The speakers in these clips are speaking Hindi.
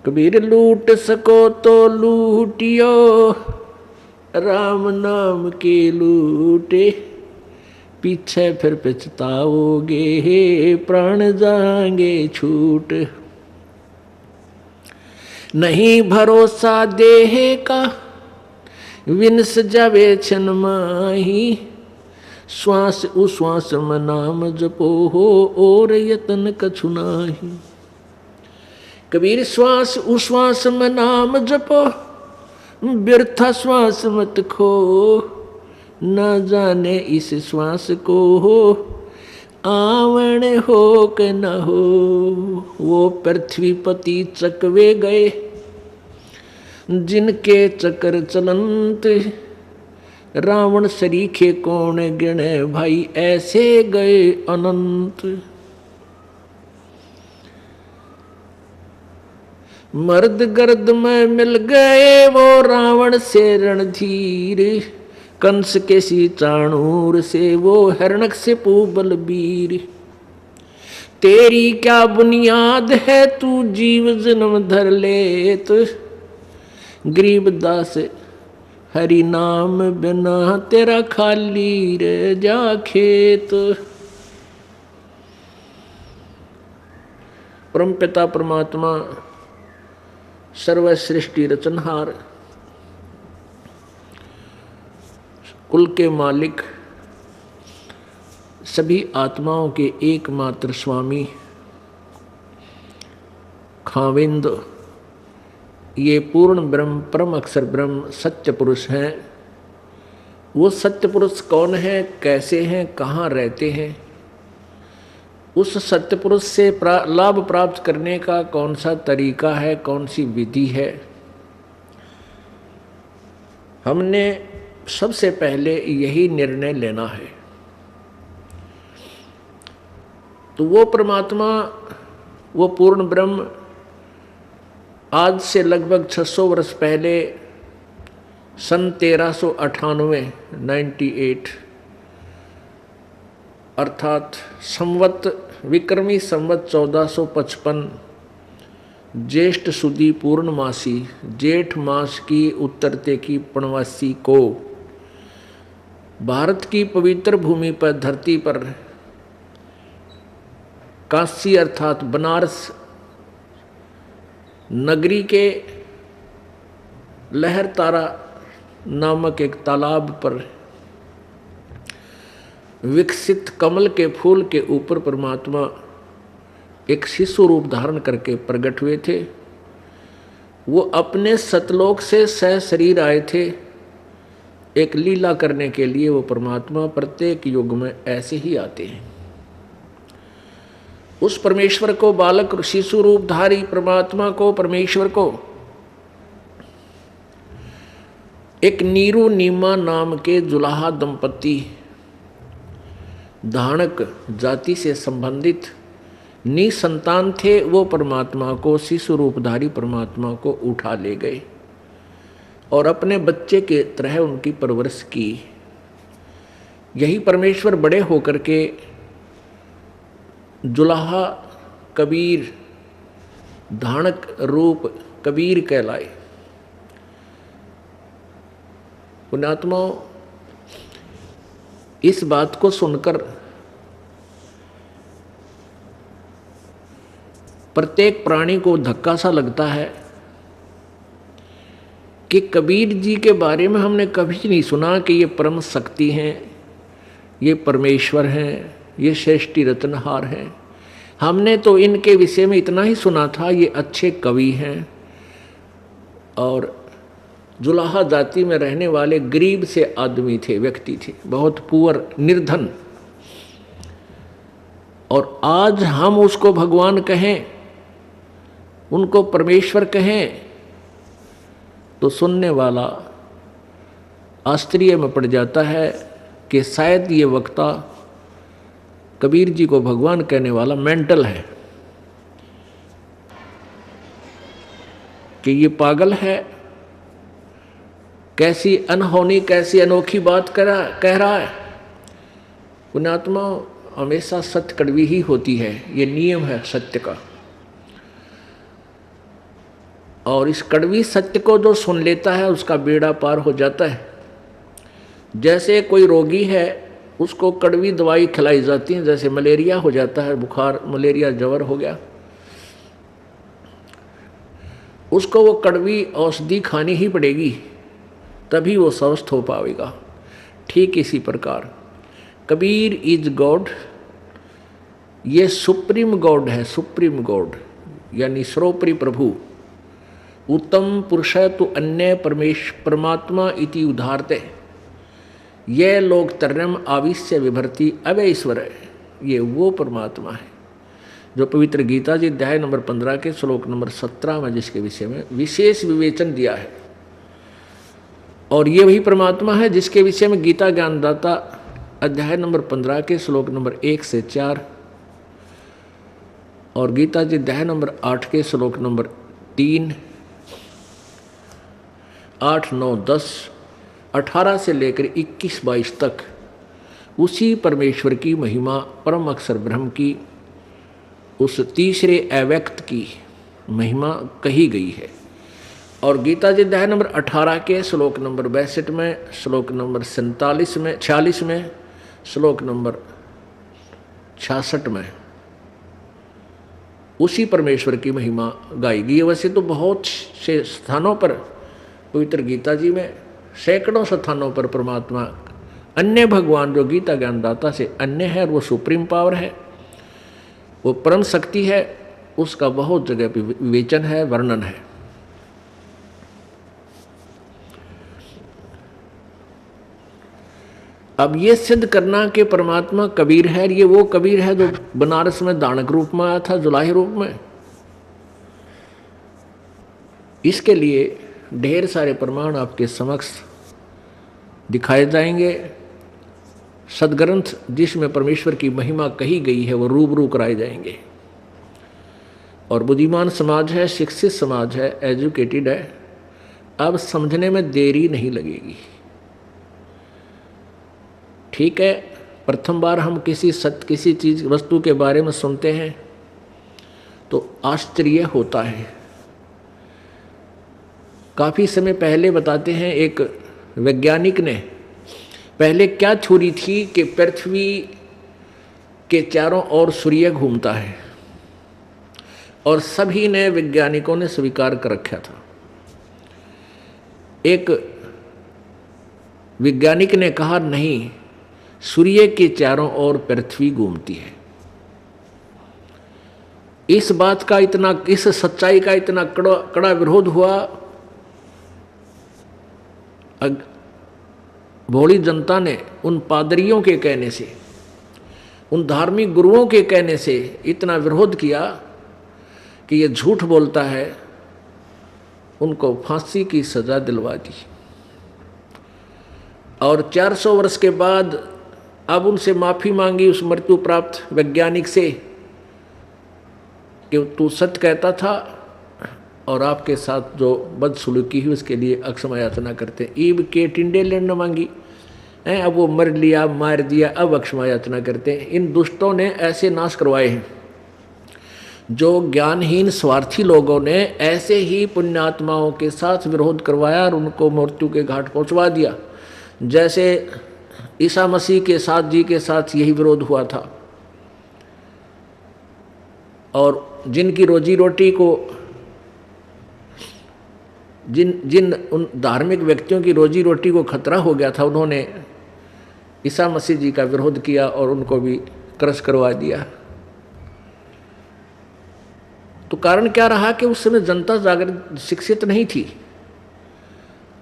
कबीर लूट सको तो लूटियो, राम नाम के लूटे, पीछे फिर पछताओगे, प्राण जाएंगे छूट। नहीं भरोसा देह का, विनस जावे छन माही, श्वास उश्वास में नाम जपो हो, और यतन कछु नाही। कबीर श्वास उश्वास में नाम जपो, व्यर्था श्वास मत खो, न जाने इस श्वास को हो, आवण हो के न हो। वो पृथ्वीपति चकवे गए, जिनके चक्र चलंत, रावण सरीखे कौन गिणे, भाई ऐसे गए अनंत। मर्द गर्द में मिल गए वो रावण से रणधीर, कंस के सी चाणूर से वो हिरण्यकशिपु बलबीर। तेरी क्या बुनियाद है तू जीव जन्म धर लेत, गरीबदास हरि नाम बिना तेरा खाली रह जा खेत। परम पिता परमात्मा सर्व सृष्टि रचनहार, कुल के मालिक, सभी आत्माओं के एकमात्र स्वामी, खाविंद, ये पूर्ण ब्रह्म परम अक्षर ब्रह्म सत्य पुरुष हैं। वो सत्य पुरुष कौन है, कैसे हैं, कहाँ रहते हैं, उस सत्य पुरुष से लाभ प्राप्त करने का कौन सा तरीका है, कौन सी विधि है, हमने सबसे पहले यही निर्णय लेना है। तो वो परमात्मा, वो पूर्ण ब्रह्म आज से लगभग 600 वर्ष पहले सन 1398 अर्थात संवत विक्रमी संवत 1455 ज्येष्ठ सुदी पूर्णमासी जेठ मास की उत्तरते की पूर्णवासी को भारत की पवित्र भूमि पर धरती पर काशी अर्थात बनारस नगरी के लहर तारा नामक एक तालाब पर विकसित कमल के फूल के ऊपर परमात्मा एक शिशु रूप धारण करके प्रकट हुए थे। वो अपने सतलोक से सह शरीर आए थे एक लीला करने के लिए। वो परमात्मा प्रत्येक युग में ऐसे ही आते हैं। उस परमेश्वर को, बालक शिशु रूपधारी परमात्मा को, परमेश्वर को एक नीरू नीमा नाम के जुलाहा दंपति धानक जाति से संबंधित निसंतान थे। वो परमात्मा को, शिशु रूपधारी परमात्मा को उठा ले गए और अपने बच्चे के तरह उनकी परवरिश की। यही परमेश्वर बड़े होकर के जुलाहा कबीर धानक रूप कबीर कहलाए। पुण्यात्माओं, इस बात को सुनकर प्रत्येक प्राणी को धक्का सा लगता है कि कबीर जी के बारे में हमने कभी नहीं सुना कि ये परम शक्ति हैं, ये परमेश्वर हैं, ये सृष्टि रत्नहार हैं। हमने तो इनके विषय में इतना ही सुना था, ये अच्छे कवि हैं और जुलाहा जाति में रहने वाले गरीब से आदमी थे, व्यक्ति थे, बहुत पुअर, निर्धन। और आज हम उसको भगवान कहें, उनको परमेश्वर कहें, तो सुनने वाला आश्चर्य में पड़ जाता है कि शायद ये वक्ता कबीर जी को भगवान कहने वाला मेंटल है, कि ये पागल है, कैसी अनहोनी, कैसी अनोखी बात कह रहा है। पुण्यात्मा, हमेशा सत्य कड़वी ही होती है, ये नियम है सत्य का। और इस कड़वी सत्य को जो सुन लेता है उसका बेड़ा पार हो जाता है। जैसे कोई रोगी है उसको कड़वी दवाई खिलाई जाती है, जैसे मलेरिया हो जाता है, बुखार मलेरिया ज्वर हो गया, उसको वो कड़वी औषधि खानी ही पड़ेगी, तभी वो स्वस्थ हो पाएगा। ठीक इसी प्रकार कबीर इज गॉड, ये सुप्रीम गॉड है, सुप्रीम गॉड यानी सर्वोपरि प्रभु। उत्तम पुरुष तो अन्य परमात्मा इति उदाहरते, ये लोग तरम आविश्य विभर्ति अवय ईश्वर है, ये वो परमात्मा है जो पवित्र गीता जी अध्याय नंबर 15 के श्लोक नंबर 17 में जिसके विषय में विशेष विवेचन दिया है। और ये वही परमात्मा है जिसके विषय में गीता ज्ञानदाता अध्याय नंबर 15 के श्लोक नंबर 1 से 4 और गीता जी अध्याय नंबर 8 के श्लोक नंबर 3, 8, 9, 10, 18 से लेकर 21, 22 तक उसी परमेश्वर की महिमा परम अक्षर ब्रह्म की उस तीसरे अव्यक्त की महिमा कही गई है। और गीता जी अध्याय नंबर 18 के श्लोक नंबर 62 में, श्लोक नंबर 47 में, 46 में, श्लोक नंबर 66 में उसी परमेश्वर की महिमा गाई गई है। वैसे तो बहुत से स्थानों पर पवित्र गीता जी में सैकड़ों स्थानों पर परमात्मा अन्य भगवान जो गीता ज्ञानदाता से अन्य है और वो सुप्रीम पावर है, वो परम शक्ति है, उसका बहुत जगह पे विवेचन है, वर्णन है। अब ये सिद्ध करना कि परमात्मा कबीर है, ये वो कबीर है जो बनारस में दानक रूप में आया था, जुलाही रूप में, इसके लिए ढेर सारे प्रमाण आपके समक्ष दिखाए जाएंगे। सदग्रंथ जिसमें परमेश्वर की महिमा कही गई है वो रूबरू कराए जाएंगे। और बुद्धिमान समाज है, शिक्षित समाज है, एजुकेटेड है, अब समझने में देरी नहीं लगेगी। ठीक है, प्रथम बार हम किसी चीज़ वस्तु के बारे में सुनते हैं तो आश्चर्य होता है। काफ़ी समय पहले बताते हैं एक वैज्ञानिक ने पहले क्या थ्योरी थी कि पृथ्वी के चारों ओर सूर्य घूमता है, और सभी ने वैज्ञानिकों ने स्वीकार कर रखा था। एक वैज्ञानिक ने कहा नहीं, सूर्य के चारों ओर पृथ्वी घूमती है। इस बात का इस सच्चाई का इतना कड़ा विरोध हुआ, भोली जनता ने उन पादरियों के कहने से, उन धार्मिक गुरुओं के कहने से इतना विरोध किया कि ये झूठ बोलता है, उनको फांसी की सजा दिलवा दी। और 400 वर्ष के बाद अब उनसे माफ़ी मांगी उस मृत्यु प्राप्त वैज्ञानिक से कि तू सत्य कहता था और आपके साथ जो बदसलूकी हुई उसके लिए अक्षमा याचना करते हैं। ईब के टिंडे लेना मांगी हैं, अब वो मर लिया, मार दिया, अब अक्षमा याचना करते हैं। इन दुष्टों ने ऐसे नाश करवाए हैं। जो ज्ञानहीन स्वार्थी लोगों ने ऐसे ही पुण्यात्माओं के साथ विरोध करवाया और उनको मृत्यु के घाट पहुंचवा दिया। जैसे ईसा मसीह के साथ जी के साथ यही विरोध हुआ था। और जिनकी रोजी रोटी को जिन उन धार्मिक व्यक्तियों की रोजी रोटी को खतरा हो गया था, उन्होंने ईसा मसीह जी का विरोध किया और उनको भी क्रश करवा दिया। तो कारण क्या रहा कि उस समय जनता जागृत शिक्षित नहीं थी।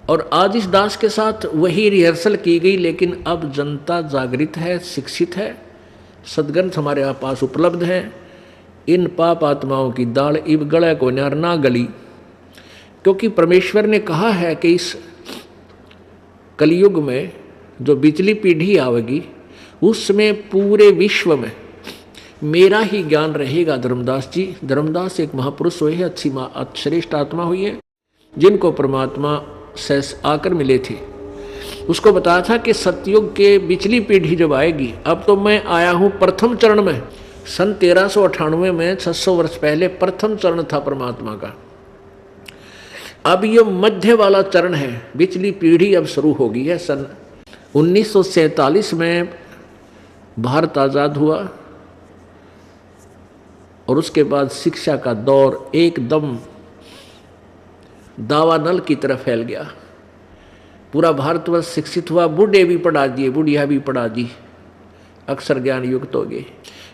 और आज इस दास के साथ वही रिहर्सल की गई, लेकिन अब जनता जागृत है, शिक्षित है, सदग्रंथ हमारे पास उपलब्ध हैं। इन पाप आत्माओं की दाढ़ इब गले को न्यार ना गली, क्योंकि परमेश्वर ने कहा है कि इस कलयुग में जो बिचली पीढ़ी आवेगी उसमें पूरे विश्व में मेरा ही ज्ञान रहेगा। धर्मदास जी, धर्मदास एक महापुरुष हुए हैं, अच्छी श्रेष्ठ आत्मा हुई है, जिनको परमात्मा से आकर मिले थे। उसको बताया था कि सतयुग के बिचली पीढ़ी जब आएगी, अब तो मैं आया हूँ प्रथम चरण में। सन 1398 में 600 वर्ष पहले प्रथम चरण था परमात्मा का। अब ये मध्य वाला चरण है, पिछली पीढ़ी अब शुरू हो गई है। सन 1947 में भारत आज़ाद हुआ और उसके बाद शिक्षा का दौर एकदम दावानल की तरह फैल गया। पूरा भारतवर्ष शिक्षित हुआ, बूढ़े भी पढ़ा दिए, बुढ़िया भी पढ़ा दी, अक्षर ज्ञान युक्त हो गए।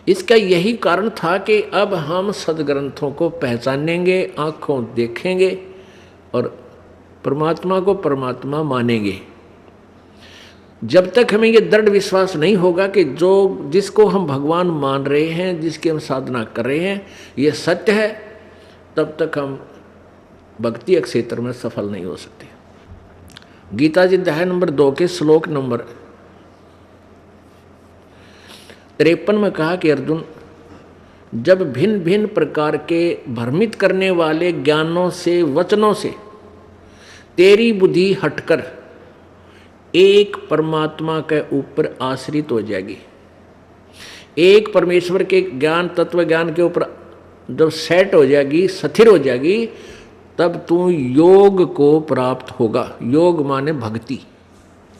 इसका यही कारण था कि अब हम सदग्रंथों को पहचानेंगे, आँखों देखेंगे और परमात्मा को परमात्मा मानेंगे। जब तक हमें ये दृढ़ विश्वास नहीं होगा कि जो जिसको हम भगवान मान रहे हैं, जिसकी हम साधना कर रहे हैं, ये सत्य है, तब तक हम भक्ति क्षेत्र में सफल नहीं हो सकते। गीता जी अध्याय नंबर 2 के श्लोक नंबर 53 में कहा कि अर्जुन, जब भिन्न भिन्न प्रकार के भ्रमित करने वाले ज्ञानों से, वचनों से तेरी बुद्धि हटकर एक परमात्मा के ऊपर आश्रित हो जाएगी, एक परमेश्वर के ज्ञान, तत्व ज्ञान के ऊपर जब सेट हो जाएगी, स्थिर हो जाएगी, तब तू योग को प्राप्त होगा। योग माने भक्ति।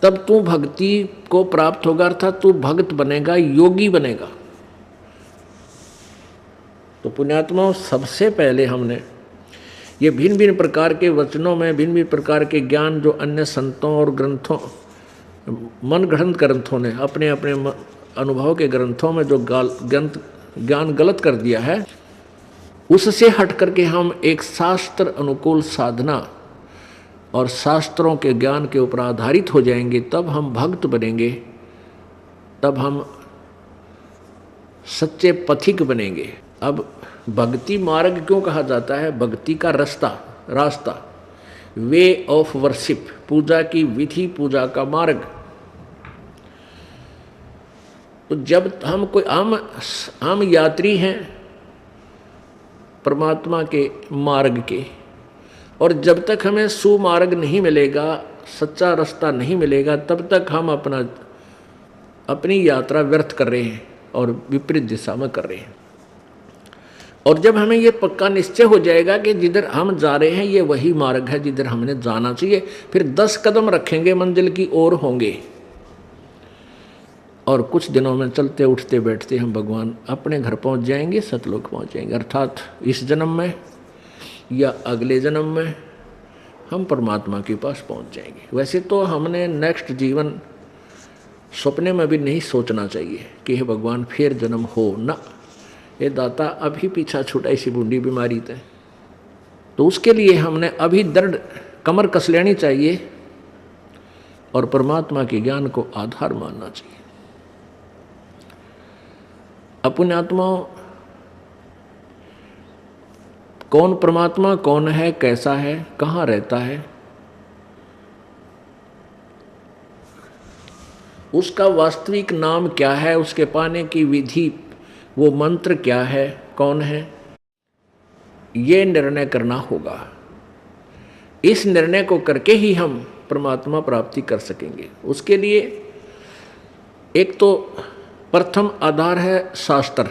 तब तू भक्ति को प्राप्त होगा, अर्थात तू भक्त बनेगा, योगी बनेगा। तो पुण्यात्माओं, सबसे पहले हमने ये भिन्न भिन्न प्रकार के वचनों में, भिन्न भिन्न प्रकार के ज्ञान जो अन्य संतों और ग्रंथों, मन ग्रंथ ग्रंथों ने अपने अपने अनुभव के ग्रंथों में जो ज्ञान गलत कर दिया है, उससे हट करके हम एक शास्त्र अनुकूल साधना और शास्त्रों के ज्ञान के ऊपर आधारित हो जाएंगे, तब हम भक्त बनेंगे, तब हम सच्चे पथिक बनेंगे। अब भक्ति मार्ग क्यों कहा जाता है? भक्ति का रास्ता, वे ऑफ वर्शिप, पूजा की विधि, पूजा का मार्ग। तो जब हम कोई आम यात्री हैं परमात्मा के मार्ग के, और जब तक हमें सुमार्ग नहीं मिलेगा, सच्चा रास्ता नहीं मिलेगा, तब तक हम अपनी यात्रा व्यर्थ कर रहे हैं और विपरीत दिशा में कर रहे हैं। और जब हमें ये पक्का निश्चय हो जाएगा कि जिधर हम जा रहे हैं ये वही मार्ग है जिधर हमने जाना चाहिए, फिर 10 कदम रखेंगे, मंजिल की ओर होंगे, और कुछ दिनों में चलते उठते बैठते हम भगवान अपने घर पहुंच जाएंगे, सतलोक पहुंच जाएंगे। अर्थात इस जन्म में या अगले जन्म में हम परमात्मा के पास पहुंच जाएंगे। वैसे तो हमने नेक्स्ट जीवन सपने में भी नहीं सोचना चाहिए कि हे भगवान फिर जन्म हो ना, ये दाता अभी पीछा छूटा इसी बूढ़ी बीमारी थे। तो उसके लिए हमने अभी दृढ़ कमर कस लेनी चाहिए और परमात्मा के ज्ञान को आधार मानना चाहिए। अपने आत्माओं, कौन परमात्मा कौन है, कैसा है, कहाँ रहता है, उसका वास्तविक नाम क्या है, उसके पाने की विधि, वो मंत्र क्या है, कौन है, ये निर्णय करना होगा। इस निर्णय को करके ही हम परमात्मा प्राप्ति कर सकेंगे। उसके लिए एक तो प्रथम आधार है शास्त्र।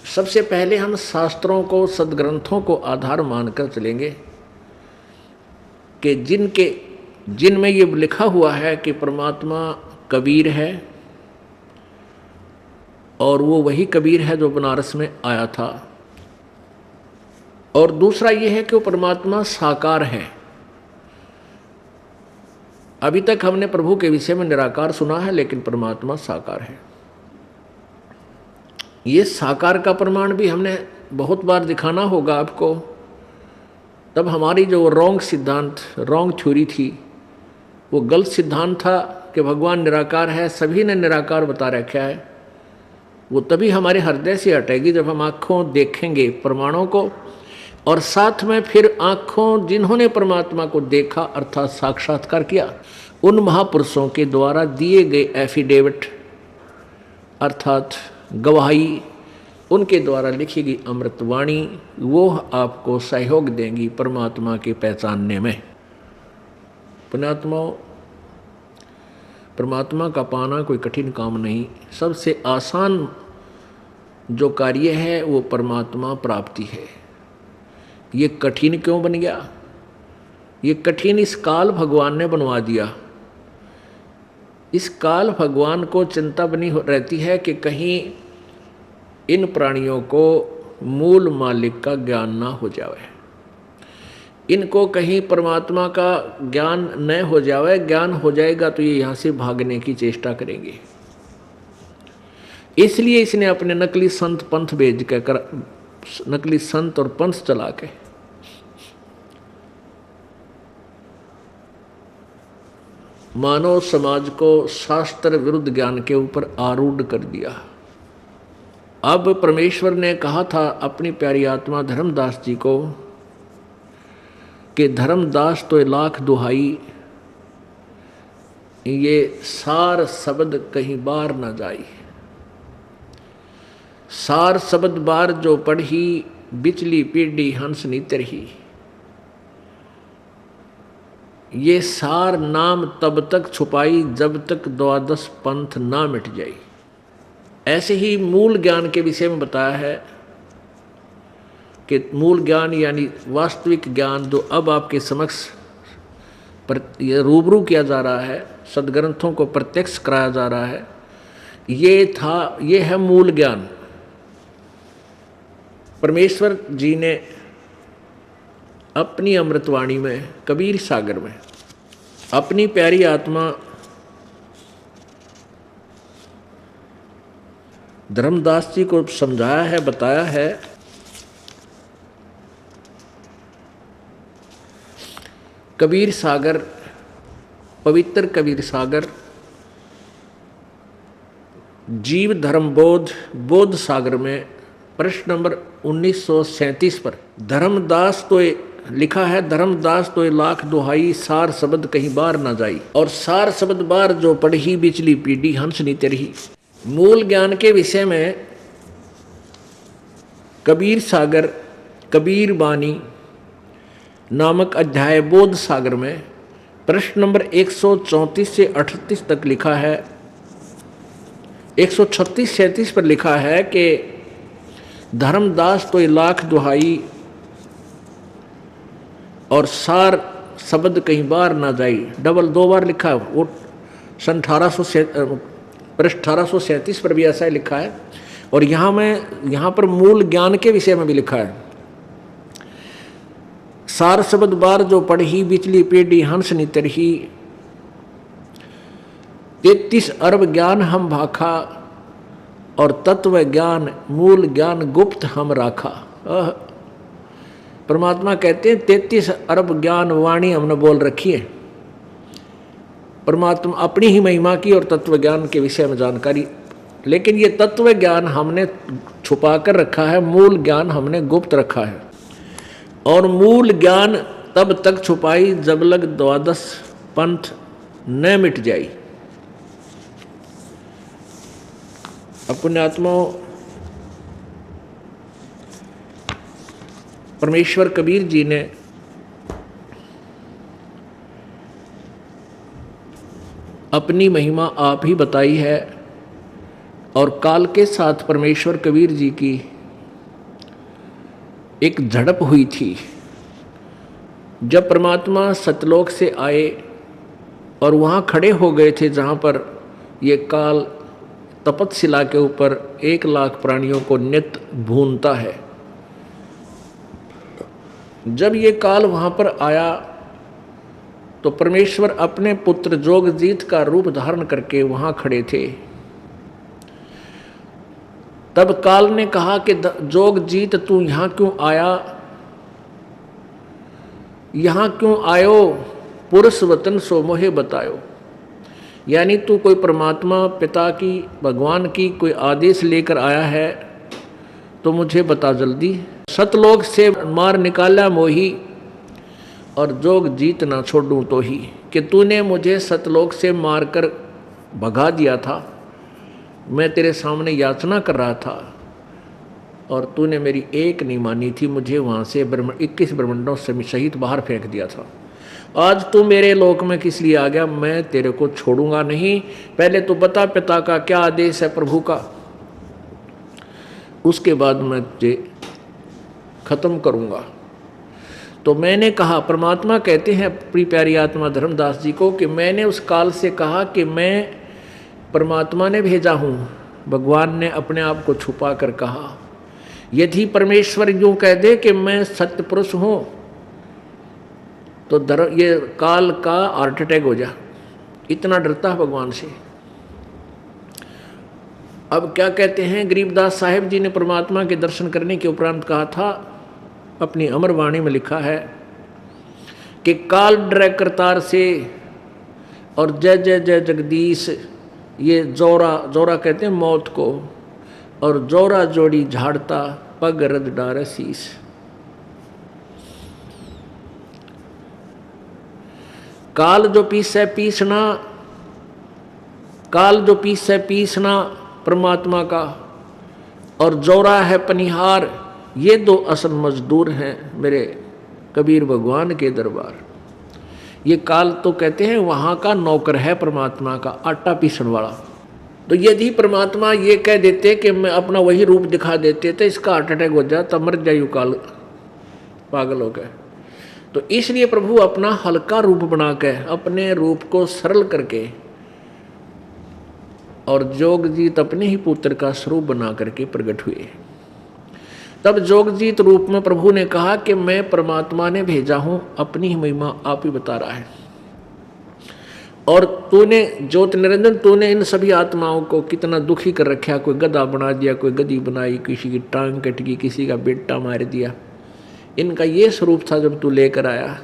सबसे पहले हम शास्त्रों को, सदग्रंथों को आधार मानकर चलेंगे कि जिनमें ये लिखा हुआ है कि परमात्मा कबीर है, और वो वही कबीर है जो बनारस में आया था। और दूसरा ये है कि वो परमात्मा साकार है। अभी तक हमने प्रभु के विषय में निराकार सुना है, लेकिन परमात्मा साकार है। ये साकार का प्रमाण भी हमने बहुत बार दिखाना होगा आपको। तब हमारी जो रॉन्ग थ्योरी थी, वो गलत सिद्धांत था कि भगवान निराकार है, सभी ने निराकार बता रखा है, वो तभी हमारे हृदय से हटेगी जब हम आँखों देखेंगे प्रमाणों को, और साथ में फिर आँखों जिन्होंने परमात्मा को देखा अर्थात साक्षात्कार किया, उन महापुरुषों के द्वारा दिए गए एफिडेविट अर्थात गवाही, उनके द्वारा लिखी गई अमृतवाणी, वो आपको सहयोग देंगी परमात्मा के पहचानने में। पुण्यात्माओं, परमात्मा का पाना कोई कठिन काम नहीं। सबसे आसान जो कार्य है वो परमात्मा प्राप्ति है। ये कठिन क्यों बन गया? ये कठिन इस काल भगवान ने बनवा दिया। इस काल भगवान को चिंता बनी रहती है कि कहीं इन प्राणियों को मूल मालिक का ज्ञान ना हो जाए, इनको कहीं परमात्मा का ज्ञान न हो जाए। ज्ञान हो जाएगा तो ये यहाँ से भागने की चेष्टा करेंगे। इसलिए इसने अपने नकली संत पंथ भेज कर, नकली संत और पंथ चला के मानव समाज को शास्त्र विरुद्ध ज्ञान के ऊपर आरूढ़ कर दिया। अब परमेश्वर ने कहा था अपनी प्यारी आत्मा धर्मदास जी को कि धर्मदास तो लाख दुहाई, ये सार शब्द कहीं बार ना जाई। सार शब्द बार जो पढ़ी, बिचली पीढ़ी हंस नीतर ही। ये सार नाम तब तक छुपाई जब तक द्वादश पंथ ना मिट जाई। ऐसे ही मूल ज्ञान के विषय में बताया है कि मूल ज्ञान यानी वास्तविक ज्ञान जो अब आपके समक्ष ये रूबरू किया जा रहा है, सदग्रंथों को प्रत्यक्ष कराया जा रहा है, ये है मूल ज्ञान। परमेश्वर जी ने अपनी अमृतवाणी में, कबीर सागर में अपनी प्यारी आत्मा धर्मदास जी को समझाया है, बताया है। कबीर सागर, पवित्र कबीर सागर, जीव धर्म बोध सागर में प्रश्न नंबर 1937 पर धर्मदास तो लिखा है, धर्मदास तो लाख दुहाई, सार शब्द कहीं बार ना जाई। और सार शब्द बार जो पढ़ी, बिचली पीढ़ी हंस नीते रही। मूल ज्ञान के विषय में कबीर सागर, कबीर बानी नामक अध्याय बोध सागर में प्रश्न नंबर 134 से 38 तक लिखा है। 136-37 पर लिखा है कि धर्मदास तो लाख दुहाई और सार शब्द कहीं बार ना जाई। डबल 2 बार लिखा है। वो सन 1837 पर भी ऐसा ही लिखा है। और यहाँ पर मूल ज्ञान के विषय में भी लिखा है, सार शब्द बार जो पढ़ी, बिचली पीढ़ी हंस नितर ही। 33 अरब ज्ञान हम भाखा और तत्व ज्ञान मूल ज्ञान गुप्त हम राखा। परमात्मा कहते हैं 33 अरब ज्ञान वाणी हमने बोल रखी है। परमात्मा अपनी ही महिमा की और तत्व ज्ञान के विषय में जानकारी, लेकिन ये तत्व ज्ञान हमने छुपा कर रखा है, मूल ज्ञान हमने गुप्त रखा है। और मूल ज्ञान तब तक छुपाई जब लग द्वादश पंथ न मिट जाई। पुण्यात्माओं, परमेश्वर कबीर जी ने अपनी महिमा आप ही बताई है। और काल के साथ परमेश्वर कबीर जी की एक झड़प हुई थी। जब परमात्मा सतलोक से आए और वहाँ खड़े हो गए थे जहाँ पर ये काल तपतशिला के ऊपर 1 लाख प्राणियों को नित्य भूनता है। जब ये काल वहाँ पर आया तो परमेश्वर अपने पुत्र जोगजीत का रूप धारण करके वहाँ खड़े थे। तब काल ने कहा कि जोगजीत तू यहाँ क्यों आया, यहाँ क्यों आयो, पुरुष वतन सो मोहे बतायो। यानी तू कोई परमात्मा पिता की, भगवान की कोई आदेश लेकर आया है तो मुझे बता जल्दी। सतलोक से मार निकाला मोही और जोग जीत ना छोड़ूं तो ही। कि तूने मुझे सतलोक से मारकर भगा दिया था, मैं तेरे सामने याचना कर रहा था और तूने मेरी एक नहीं मानी थी, मुझे वहाँ से 21 ब्रह्मंडों से सहित बाहर फेंक दिया था। आज तू मेरे लोक में किस लिए आ गया? मैं तेरे को छोड़ूंगा नहीं। पहले तो बता पिता का क्या आदेश है, प्रभु का, उसके बाद मैं तुझे खत्म करूंगा। तो मैंने कहा, परमात्मा कहते हैं अपनी प्यारी आत्मा धर्मदास जी को, कि मैंने उस काल से कहा कि मैं परमात्मा ने भेजा हूँ। भगवान ने अपने आप को छुपा कर कहा। यदि परमेश्वर यूँ कह दे कि मैं सत्य पुरुष हूँ तो ये काल का हार्ट अटैक हो जा, इतना डरता है भगवान से। अब क्या कहते हैं, गरीबदास साहिब जी ने परमात्मा के दर्शन करने के उपरांत कहा था, अपनी अमर वाणी में लिखा है कि काल डरै करतार से और जय जय जय जगदीश, ये जोरा जोरा कहते हैं मौत को, और जोरा जोड़ी झाड़ता पग रद डारे शीस। काल जो पीसे पीसना, काल जो पीसे पीसना परमात्मा का, और जोरा है पनिहार, ये दो असल मजदूर हैं मेरे कबीर भगवान के दरबार। ये काल तो कहते हैं वहाँ का नौकर है परमात्मा का, आटा पीसण वाला। तो यदि परमात्मा ये कह देते कि मैं अपना वही रूप दिखा देते तो इसका हार्ट अटैक हो जाए, तब मर जायु काल, पागल हो गए। तो इसलिए प्रभु अपना हल्का रूप बना के, अपने रूप को सरल करके, और जोगजीत अपने ही पुत्र का स्वरूप बना करके प्रकट हुए। तब जोगजीत रूप में प्रभु ने कहा कि मैं परमात्मा ने भेजा हूं, अपनी ही महिमा आप ही बता रहा है। और तूने ज्योत निरंजन, तूने इन सभी आत्माओं को कितना दुखी कर रखा, कोई गधा बना दिया, कोई गधी बनाई, किसी की टांग कट गई, किसी का बेटा मार दिया। इनका ये स्वरूप था जब तू लेकर आया।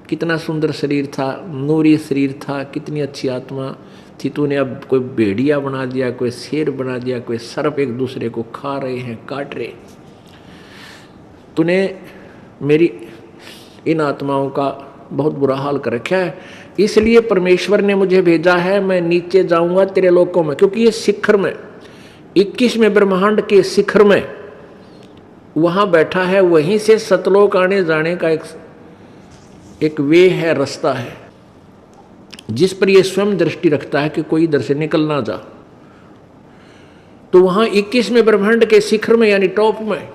कितना सुंदर शरीर था, नूरी शरीर था, कितनी अच्छी आत्मा थी। तूने अब कोई भेड़िया बना दिया, कोई शेर बना दिया, कोई सर्प एक दूसरे को खा रहे हैं, काट रहे। तूने मेरी इन आत्माओं का बहुत बुरा हाल कर रखा है, इसलिए परमेश्वर ने मुझे भेजा है। मैं नीचे जाऊंगा तेरे लोकों में, क्योंकि ये शिखर में 21वें ब्रह्मांड के शिखर में वहां बैठा है। वहीं से सतलोक आने जाने का एक वे है, रास्ता है, जिस पर यह स्वयं दृष्टि रखता है कि कोई इधर से निकल ना जा। तो वहां 21वें ब्रह्मांड के शिखर में यानी टॉप में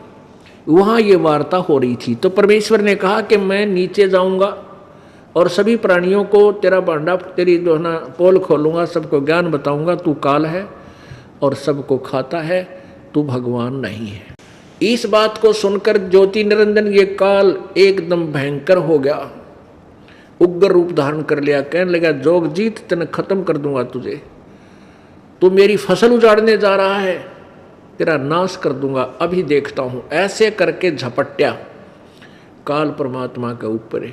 वहां ये वार्ता हो रही थी। तो परमेश्वर ने कहा कि मैं नीचे जाऊंगा और सभी प्राणियों को तेरा भांडा, तेरी जो है ना पोल खोलूंगा, सबको ज्ञान बताऊंगा। तू काल है और सबको खाता है, तू भगवान नहीं है। इस बात को सुनकर ज्योति निरंजन ये काल एकदम भयंकर हो गया, उग्र रूप धारण कर लिया। कहने लगा, जोगजीत तेने खत्म कर दूंगा तुझे, तू मेरी फसल उजाड़ने जा रहा है, तेरा नाश कर दूंगा, अभी देखता हूं। ऐसे करके झपट्या काल परमात्मा के ऊपर है।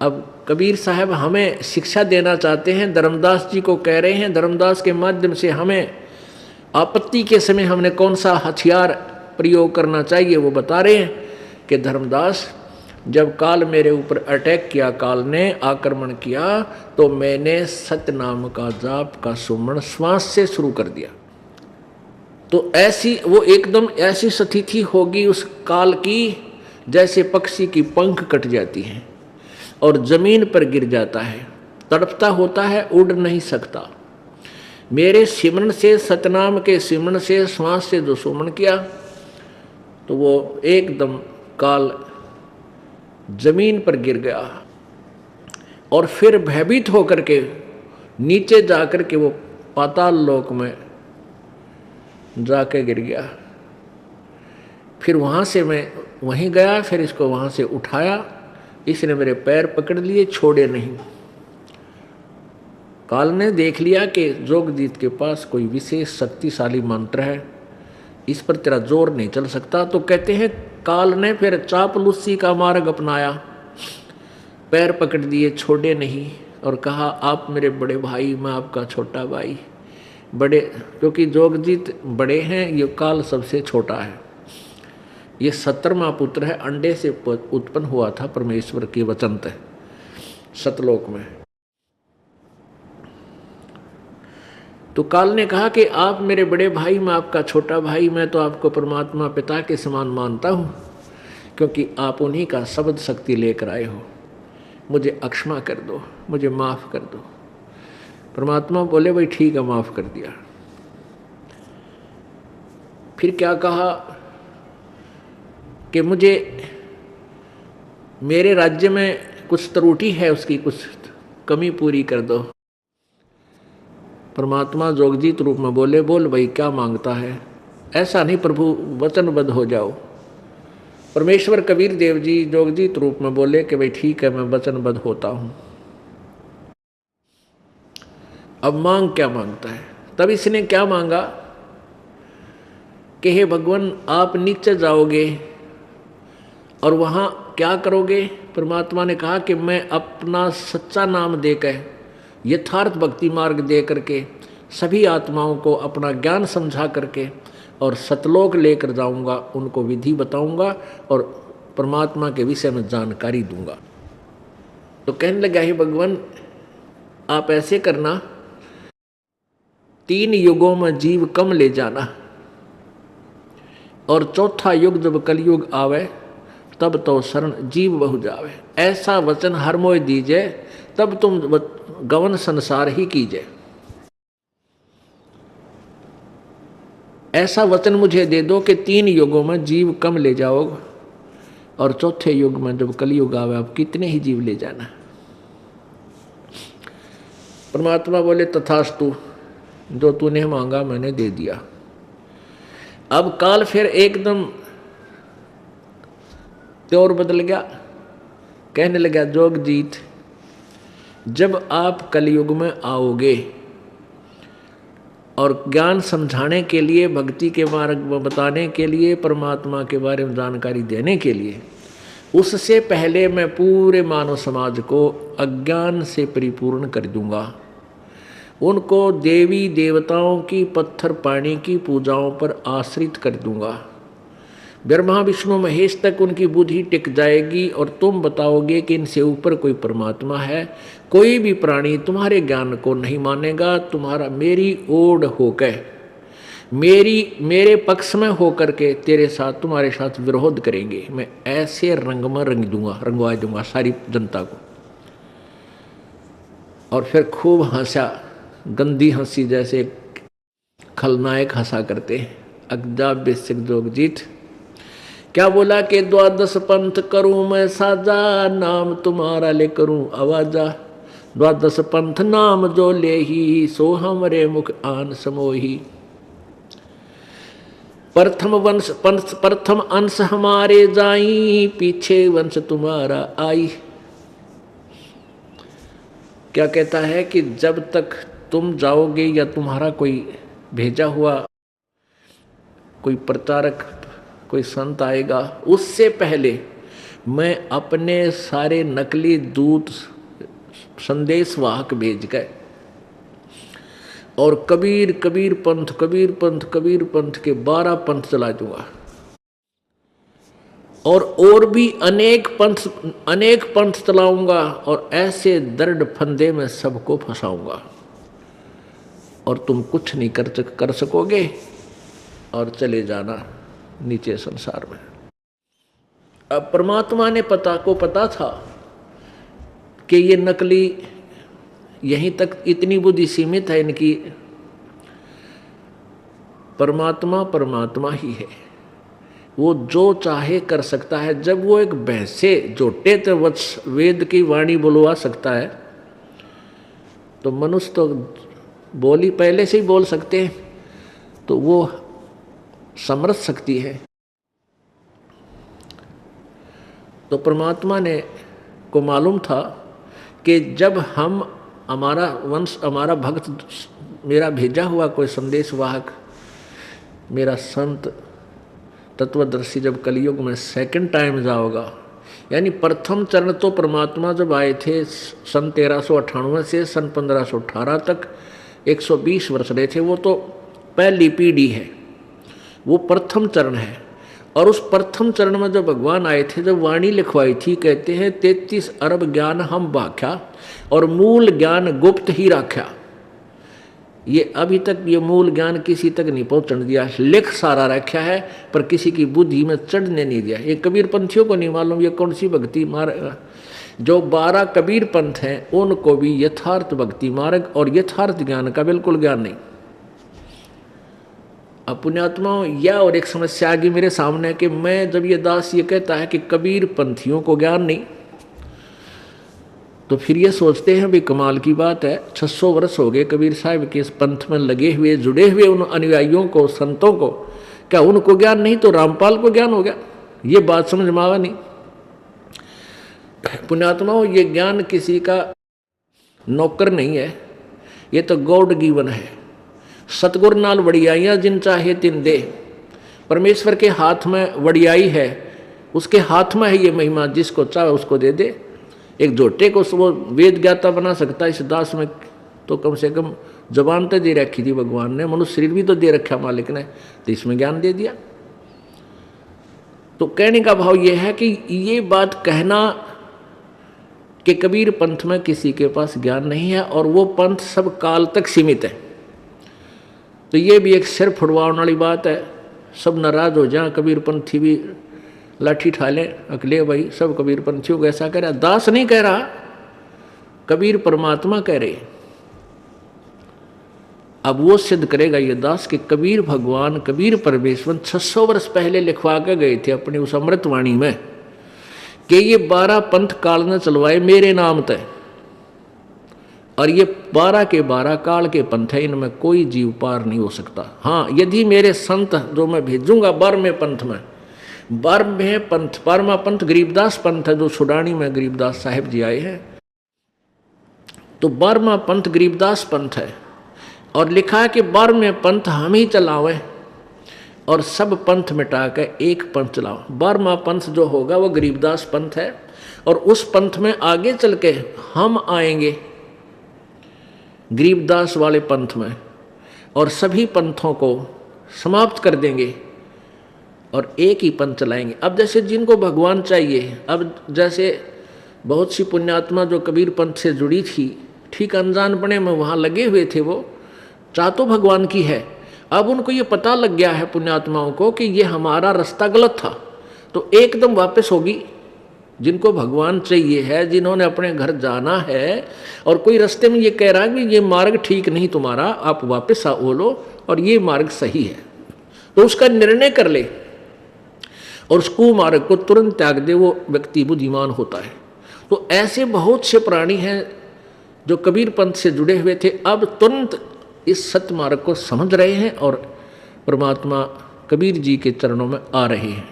अब कबीर साहब हमें शिक्षा देना चाहते हैं, धर्मदास जी को कह रहे हैं, धर्मदास के माध्यम से हमें आपत्ति के समय हमने कौन सा हथियार प्रयोग करना चाहिए वो बता रहे हैं कि धर्मदास, जब काल मेरे ऊपर अटैक किया, काल ने आक्रमण किया, तो मैंने सत्य नाम का जाप का सुमरण श्वास से शुरू कर दिया। तो ऐसी वो एकदम ऐसी स्थिति होगी उस काल की जैसे पक्षी की पंख कट जाती हैं और जमीन पर गिर जाता है, तड़पता होता है, उड़ नहीं सकता। मेरे सिमरण से, सतनाम के सिमरण से, श्वास से जो सुमरण किया, तो वो एकदम काल जमीन पर गिर गया और फिर भयभीत होकर के नीचे जाकर के वो पाताल लोक में जाके गिर गया। फिर वहाँ से मैं वहीं गया, फिर इसको वहाँ से उठाया, इसने मेरे पैर पकड़ लिए, छोड़े नहीं। काल ने देख लिया कि जोगजीत के पास कोई विशेष शक्तिशाली मंत्र है, इस पर तेरा जोर नहीं चल सकता। तो कहते हैं काल ने फिर चापलूसी का मार्ग अपनाया, पैर पकड़ दिए, छोड़े नहीं, और कहा, आप मेरे बड़े भाई, मैं आपका छोटा भाई। बड़े, क्योंकि जोगजीत बड़े हैं, ये काल सबसे छोटा है। ये 17वां पुत्र है, अंडे से उत्पन्न हुआ था परमेश्वर के वचन तय सतलोक में। तो काल ने कहा कि आप मेरे बड़े भाई, मैं आपका छोटा भाई, मैं तो आपको परमात्मा पिता के समान मानता हूँ, क्योंकि आप उन्हीं का शब्द शक्ति लेकर आए हो। मुझे अक्षमा कर दो, मुझे माफ़ कर दो। परमात्मा बोले, भाई ठीक है, माफ़ कर दिया। फिर क्या कहा कि मुझे मेरे राज्य में कुछ त्रुटि है, उसकी कुछ कमी पूरी कर दो। परमात्मा जोगजीत रूप में बोले, बोल भाई क्या मांगता है? ऐसा नहीं प्रभु, वचनबद्ध हो जाओ। परमेश्वर कबीर देव जी जोगजीत रूप में बोले कि भाई ठीक है, मैं वचनबद्ध होता हूं। अब मांग क्या मांगता है? तब इसने क्या मांगा कि हे भगवान, आप नीचे जाओगे और वहां क्या करोगे? परमात्मा ने कहा कि मैं अपना सच्चा नाम देकर, यथार्थ भक्ति मार्ग दे करके सभी आत्माओं को अपना ज्ञान समझा करके और सतलोक लेकर जाऊंगा, उनको विधि बताऊंगा और परमात्मा के विषय में जानकारी दूंगा। तो कहने लगा, हे भगवान आप ऐसे करना, 3 युगों में जीव कम ले जाना, और चौथा युग जब कलयुग आवे तब तो शरण जीव बहु जावे। ऐसा वचन हर मोय दीजे, तब तुम गवन संसार ही कीजिए। ऐसा वचन मुझे दे दो कि 3 युगों में जीव कम ले जाओगे और चौथे युग में जब कलयुग आवे आप कितने ही जीव ले जाना। परमात्मा बोले तथास्तु, जो तूने मांगा मैंने दे दिया। अब काल फिर एकदम त्योर बदल गया। कहने लगा, जोगजीत जब आप कलयुग में आओगे और ज्ञान समझाने के लिए, भक्ति के मार्ग में बताने के लिए, परमात्मा के बारे में जानकारी देने के लिए, उससे पहले मैं पूरे मानव समाज को अज्ञान से परिपूर्ण कर दूंगा। उनको देवी देवताओं की, पत्थर पानी की पूजाओं पर आश्रित कर दूंगा। ब्रह्मा विष्णु महेश तक उनकी बुद्धि टिक जाएगी और तुम बताओगे कि इनसे ऊपर कोई परमात्मा है। कोई भी प्राणी तुम्हारे ज्ञान को नहीं मानेगा। तुम्हारा मेरी ओर होकर, मेरे पक्ष में होकर के तेरे साथ, तुम्हारे साथ विरोध करेंगे। मैं ऐसे रंग में रंगवा दूंगा सारी जनता को। और फिर खूब हंसा, गंदी हंसी जैसे खलनायक हंसा करते। अगजाब बेसिक जोगजीत क्या बोला कि 12 पंथ करूं मैं साजा, नाम तुम्हारा ले करूं आवाजा। 12 पंथ नाम जो ले ही, सो हमरे मुख आन समोही। प्रथम अंश हमारे जाई, पीछे वंश तुम्हारा आई। क्या कहता है कि जब तक तुम जाओगे या तुम्हारा कोई भेजा हुआ कोई प्रचारक, कोई संत आएगा, उससे पहले मैं अपने सारे नकली दूत संदेशवाहक भेज गए और कबीर पंथ के 12 पंथ चला दूंगा और भी अनेक पंथ चलाऊंगा और ऐसे दृढ़ फंदे में सबको फंसाऊंगा और तुम कुछ नहीं कर सकोगे और चले जाना नीचे संसार में। अब परमात्मा ने पता था कि ये नकली, यहीं तक इतनी बुद्धि सीमित है इनकी। परमात्मा ही है, वो जो चाहे कर सकता है। जब वो एक भैंसे जोटे तो वत्स वेद की वाणी बुलवा सकता है, तो मनुष्य तो बोली पहले से ही बोल सकते हैं, तो वो समर्थ शक्ति है। तो परमात्मा ने को मालूम था कि जब हमारा वंश, हमारा भक्त, मेरा भेजा हुआ कोई संदेशवाहक, मेरा संत तत्वदर्शी जब कलयुग में सेकंड टाइम जाओगा, यानी प्रथम चरण तो परमात्मा जब आए थे सन 1398 से सन 1518 तक 120 वर्ष रहे थे, वो तो पहली पीढ़ी है, वो प्रथम चरण है। और उस प्रथम चरण में जब भगवान आए थे, जब वाणी लिखवाई थी, कहते हैं 33 अरब ज्ञान हम भाख्या और मूल ज्ञान गुप्त ही राख्या। ये अभी तक ये मूल ज्ञान किसी तक नहीं पहुंचने दिया, लिख सारा रखा है पर किसी की बुद्धि में चढ़ने नहीं दिया। ये कबीर पंथियों को नहीं मालूम ये कौन सी भक्ति मार्ग। जो 12 कबीर पंथ हैं उनको भी यथार्थ भक्ति मार्ग और यथार्थ ज्ञान का बिल्कुल ज्ञान नहीं। अब पुण्यात्माओं, या और एक समस्या आ गई मेरे सामने कि मैं जब ये दास ये कहता है कि कबीर पंथियों को ज्ञान नहीं, तो फिर ये सोचते हैं भी कमाल की बात है, 600 वर्ष हो गए कबीर साहब के इस पंथ में लगे हुए, जुड़े हुए उन अनुयायियों को, संतों को, क्या उनको ज्ञान नहीं तो रामपाल को ज्ञान हो गया? ये बात समझ में आवा नहीं। पुण्यात्माओं, ये ज्ञान किसी का नौकर नहीं है, ये तो गॉड गिवन है। सतगुर नाल वड़ियाइयाँ जिन चाहे तिन दे। परमेश्वर के हाथ में वड़ियाई है, उसके हाथ में है ये महिमा, जिसको चाहे उसको दे दे। एक जोटे को वो वेद ज्ञाता बना सकता है, इस दास में तो कम से कम जबान तो दे रखी थी भगवान ने, मनुष्य शरीर भी तो दे रखा मालिक ने, तो इसमें ज्ञान दे दिया। तो कहने का भाव ये है कि ये बात कहना कि कबीर पंथ में किसी के पास ज्ञान नहीं है और वो पंथ सब काल तक सीमित है, तो ये भी एक सिर फुड़वाने वाली बात है। सब नाराज हो जाए, कबीर पंथी भी लाठी ठा लें, अकेले भाई सब कबीर पंथियों को ऐसा कह रहा। दास नहीं कह रहा, कबीर परमात्मा कह रहे। अब वो सिद्ध करेगा ये दास कि कबीर भगवान, कबीर परमेश्वर 600 वर्ष पहले लिखवा के गए थे अपनी उस अमृतवाणी में कि ये 12 पंथ काल ने चलवाए मेरे नाम तय, और ये 12 के 12 काल के पंथ है, इनमें कोई जीव पार नहीं हो सकता। हाँ, यदि मेरे संत जो मैं भेजूंगा 12वें पंथ में, 12वें पंथ, 12वां पंथ गरीबदास पंथ है, जो सुडानी में गरीबदास साहिब जी आए हैं, तो 12वां पंथ गरीबदास पंथ है, और लिखा है कि 12वें पंथ हम ही चलावें और सब पंथ मिटा के एक पंथ चलाओ। 12वां पंथ जो होगा वो गरीबदास पंथ है, और उस पंथ में आगे चल के हम आएंगे गरीबदास वाले पंथ में, और सभी पंथों को समाप्त कर देंगे और एक ही पंथ चलाएंगे। अब जैसे जिनको भगवान चाहिए, अब जैसे बहुत सी पुण्यात्मा जो कबीर पंथ से जुड़ी थी, ठीक अनजानपने में वहाँ लगे हुए थे, वो चाह तो भगवान की है, अब उनको ये पता लग गया है पुण्यात्माओं को कि ये हमारा रास्ता गलत था, तो एकदम वापस होगी। जिनको भगवान चाहिए है, जिन्होंने अपने घर जाना है, और कोई रास्ते में ये कह रहा है कि ये मार्ग ठीक नहीं तुम्हारा, आप वापस आओ लो और ये मार्ग सही है, तो उसका निर्णय कर ले और उस कुमार्ग को तुरंत त्याग दे, वो व्यक्ति बुद्धिमान होता है। तो ऐसे बहुत से प्राणी हैं जो कबीर पंथ से जुड़े हुए थे, अब तुरंत इस सत्य मार्ग को समझ रहे हैं और परमात्मा कबीर जी के चरणों में आ रहे हैं।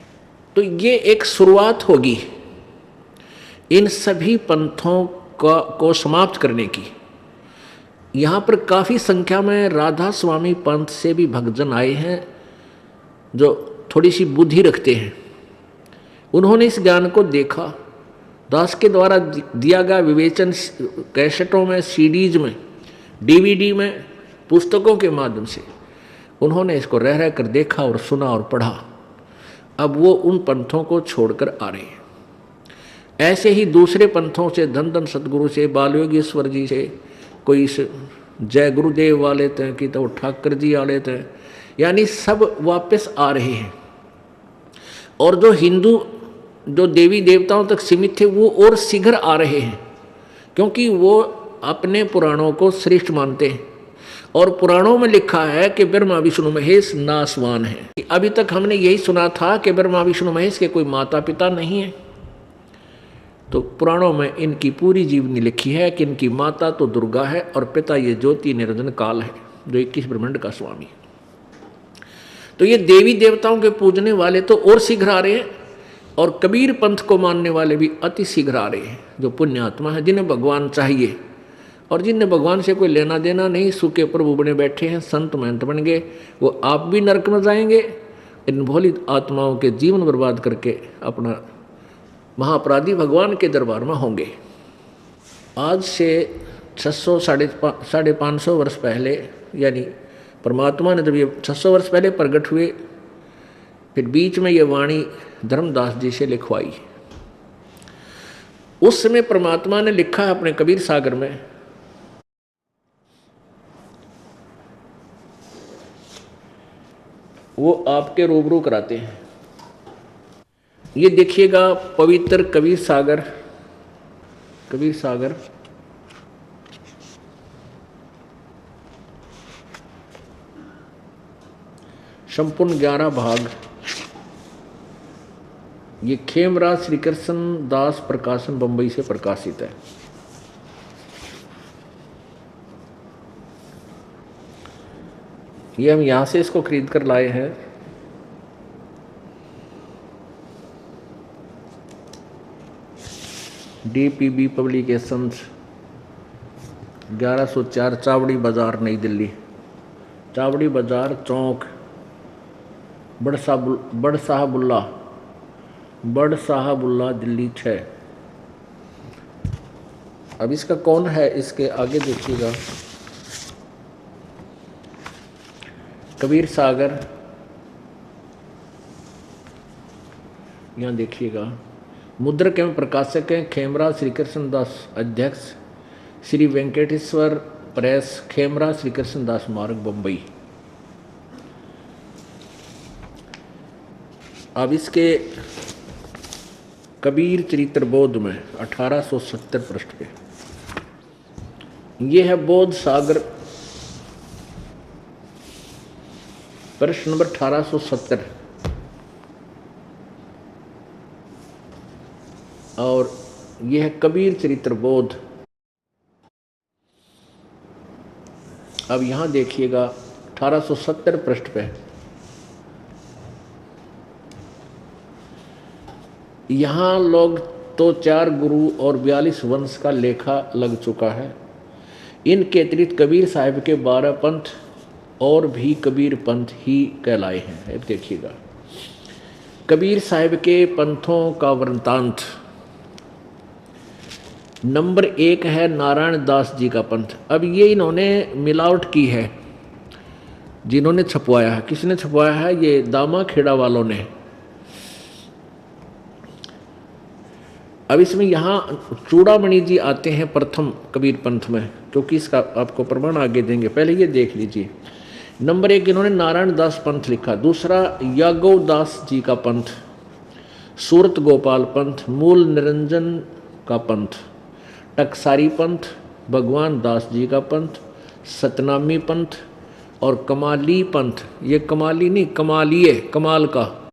तो ये एक शुरुआत होगी इन सभी पंथों को समाप्त करने की। यहाँ पर काफ़ी संख्या में राधा स्वामी पंथ से भी भक्तजन आए हैं जो थोड़ी सी बुद्धि रखते हैं। उन्होंने इस ज्ञान को देखा, दास के द्वारा दिया गया विवेचन कैसेटों में, सीडीज में, डीवीडी में, पुस्तकों के माध्यम से उन्होंने इसको रह रह कर देखा और सुना और पढ़ा। अब वो उन पंथों को छोड़कर आ रहे हैं। ऐसे ही दूसरे पंथों से, धन धन सतगुरु से, बाल योगेश्वर जी से, कोई जय गुरुदेव वाले थे कि तो ठाकर जी वाले थे, यानी सब वापस आ रहे हैं। और जो हिंदू, जो देवी देवताओं तक सीमित थे, वो और शीघ्र आ रहे हैं, क्योंकि वो अपने पुराणों को श्रेष्ठ मानते हैं। और पुराणों में लिखा है कि ब्रह्मा विष्णु महेश नासवान है। अभी तक हमने यही सुना था कि ब्रह्मा विष्णु महेश के कोई माता पिता नहीं है, तो पुराणों में इनकी पूरी जीवनी लिखी है कि इनकी माता तो दुर्गा है और पिता ये ज्योति निरंजन काल है, जो 21 ब्रह्मांड का स्वामी। तो ये देवी देवताओं के पूजने वाले तो और शीघ्र आ रहे हैं, और कबीर पंथ को मानने वाले भी अति शीघ्र आ रहे हैं, जो पुण्यात्मा है, जिन्हें भगवान चाहिए और जिन्हें भगवान से कोई लेना देना नहीं, सुखे प्रभु बने बैठे हैं, संत महंत बन गए, वो आप भी नरक में जाएंगे, इन भोली आत्माओं के जीवन बर्बाद करके अपना महाअपराधी भगवान के दरबार में होंगे। आज से 600 साढ़े 500 वर्ष पहले, यानी परमात्मा ने जब ये 600 वर्ष पहले प्रकट हुए, फिर बीच में ये वाणी धर्मदास जी से लिखवाई। उस समय परमात्मा ने लिखा अपने कबीर सागर में, वो आपके रूबरू कराते हैं। ये देखिएगा, पवित्र कबीर सागर, कबीर सागर संपूर्ण 11 भाग। ये खेमराज श्री कृष्ण दास प्रकाशन बंबई से प्रकाशित है। ये हम यहाँ से इसको खरीद कर लाए हैं। DPB पब्लिकेशंस 1104 चावड़ी बाज़ार नई दिल्ली। चावड़ी बाज़ार चौक बड़ साहबुल्ला दिल्ली 6। अब इसका कौन है, इसके आगे देखिएगा। कबीर सागर, यहाँ देखिएगा। मुद्रक एवं प्रकाशक हैं खेमराज श्री कृष्ण दास, अध्यक्ष श्री वेंकटेश्वर प्रेस, खेमराज श्री कृष्ण दास मार्ग बम्बई। अब इसके कबीर चरित्र बोध में 1870 पृष्ठ पे ये है बोध सागर, पृष्ठ नंबर 1870। और यह है कबीर चरित्र बोध। अब यहां देखिएगा 1870 पृष्ठ पे यहाँ लोग तो 4 गुरु और 42 वंश का लेखा लग चुका है। इनके अतिरिक्त कबीर साहिब के 12 पंथ और भी कबीर पंथ ही कहलाए हैं। अब देखिएगा कबीर साहिब के पंथों का वृंतांत। नंबर 1 है नारायण दास जी का पंथ। अब ये इन्होंने मिलावट की है, जिन्होंने छपवाया है। किसने छपवाया है? ये दामा खेड़ा वालों ने। अब इसमें यहाँ चूड़ामणि जी आते हैं प्रथम कबीर पंथ में, क्योंकि इसका आपको प्रमाण आगे देंगे। पहले ये देख लीजिए। नंबर 1 इन्होंने नारायण दास पंथ लिखा। दूसरा यागव दास जी का पंथ, सूरत गोपाल पंथ, मूल निरंजन का पंथ, टकसारी पंथ, भगवान दास जी का पंथ, सतनामी पंथ और कमाली पंथ। ये कमाली नहीं, कमालिए, कमाल का।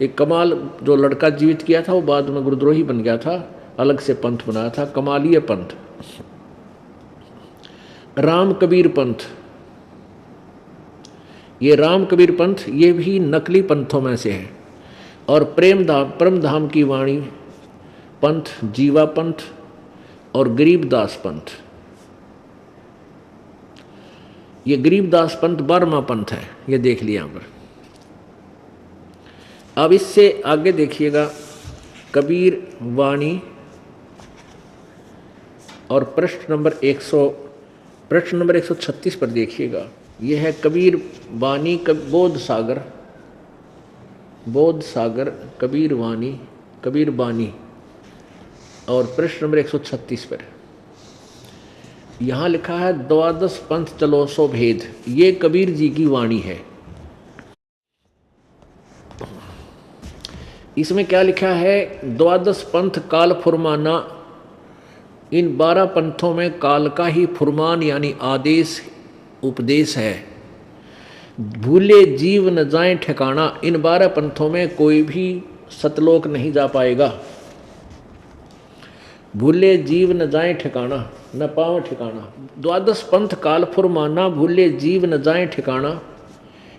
एक कमाल जो लड़का जीवित किया था वो बाद में गुरुद्रोही बन गया था, अलग से पंथ बनाया था, कमालिय पंथ। राम कबीर पंथ, ये राम कबीर पंथ ये भी नकली पंथों में से है। और परम धाम की वाणी पंथ, जीवा पंथ और गरीबदास पंथ। ये गरीबदास पंथ 12वां पंथ है, ये देख लिया यहाँ पर। अब इससे आगे देखिएगा कबीर वाणी और पृष्ठ नंबर 136 पर देखिएगा। यह है कबीर वाणी बोध सागर कबीर वाणी कबीर वाणी और पृष्ठ नंबर 136 पर यहाँ लिखा है 12 पंथ चलो सो भेद। ये कबीर जी की वाणी है। इसमें क्या लिखा है? 12 पंथ काल फुरमाना। इन 12 पंथों में काल का ही फुरमान यानी आदेश उपदेश है। भूले जीव न जाए ठिकाना। इन 12 पंथों में कोई भी सतलोक नहीं जा पाएगा। भूले जीव न जाए ठिकाना, न पाओ ठिकाना। 12 पंथ काल फुरमाना, भूले जीव न जाए ठिकाना,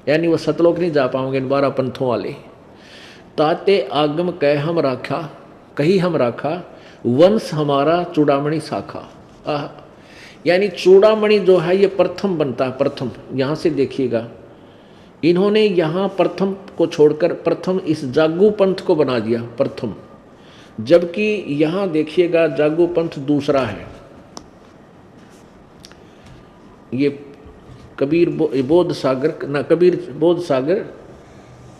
यानी वो सतलोक नहीं जा पाओगे इन 12 पंथों वाले। ताते आगम कह हम राखा, कही हम राखा, वंश हमारा चूड़ामणि शाखा। यानी चूड़ामणि जो है ये प्रथम बनता है। प्रथम यहाँ से देखिएगा, इन्होंने यहाँ प्रथम को छोड़कर प्रथम इस जागू पंथ को बना दिया प्रथम, जबकि यहाँ देखिएगा जागू पंथ दूसरा है। ये कबीर बोध सागर ना, कबीर बोध सागर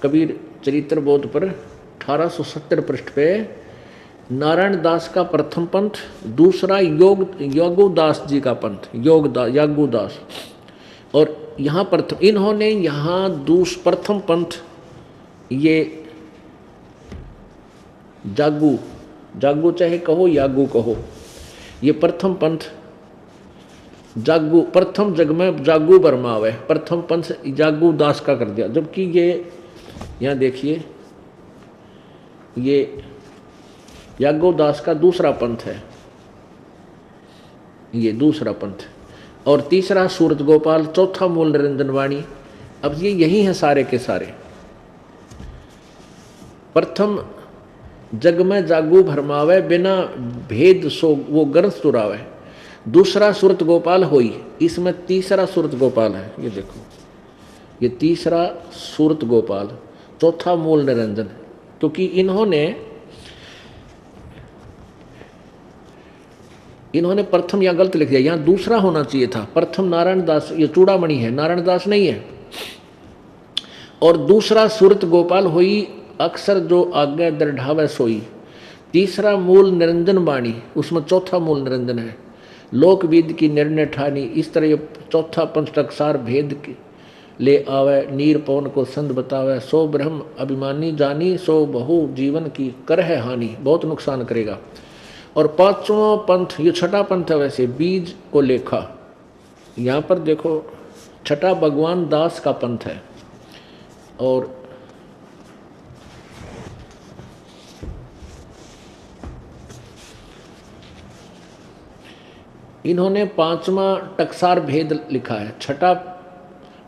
कबीर चरित्र बोध पर 1870 पृष्ठ पे नारायण दास का प्रथम पंथ, दूसरा यागुदास जी का पंथ, यागुदास। और यहाँ प्रथम इन्होंने यहाँ प्रथम पंथ ये जागू चाहे कहो यागू कहो, ये प्रथम पंथ जागू प्रथम जग में जागू बरमावे, प्रथम पंथ जागू दास का कर दिया। जबकि ये यहाँ देखिए, ये जागू दास का दूसरा पंथ है, ये दूसरा पंथ, और तीसरा सूरत गोपाल, चौथा मूल निरंजन वाणी। अब ये यही है सारे के सारे। प्रथम जग में जागू भरमावे, बिना भेद सो वो ग्रंथ तुरावे। दूसरा सूरत गोपाल होई, इसमें तीसरा सूरत गोपाल है। ये देखो, ये तीसरा सूरत गोपाल, चौथा मूल निरंजन। क्योंकि इन्होंने प्रथम यहाँ गलत लिख दिया, यहाँ दूसरा होना चाहिए था। प्रथम नारायण दास, ये चूड़ामणि है, नारायण दास नहीं है। और दूसरा सूरत गोपाल होई, अक्सर जो आज्ञा दृढ़ावे सोई। तीसरा मूल निरंजन वाणी, उसमें चौथा मूल निरंजन है। लोकविद की निर्णय ठानी, इस तरह ये चौथा पंच टकसार भेद की ले आवे। नीर पवन को संत बतावे, सो ब्रह्म अभिमानी जानी, सो बहु जीवन की कर है हानि, बहुत नुकसान करेगा। और पांचवा पंथ, ये छठा पंथ है वैसे, बीज को लेखा। यहाँ पर देखो, छठा भगवान दास का पंथ है। और इन्होंने पांचवा टकसार भेद लिखा है। छठा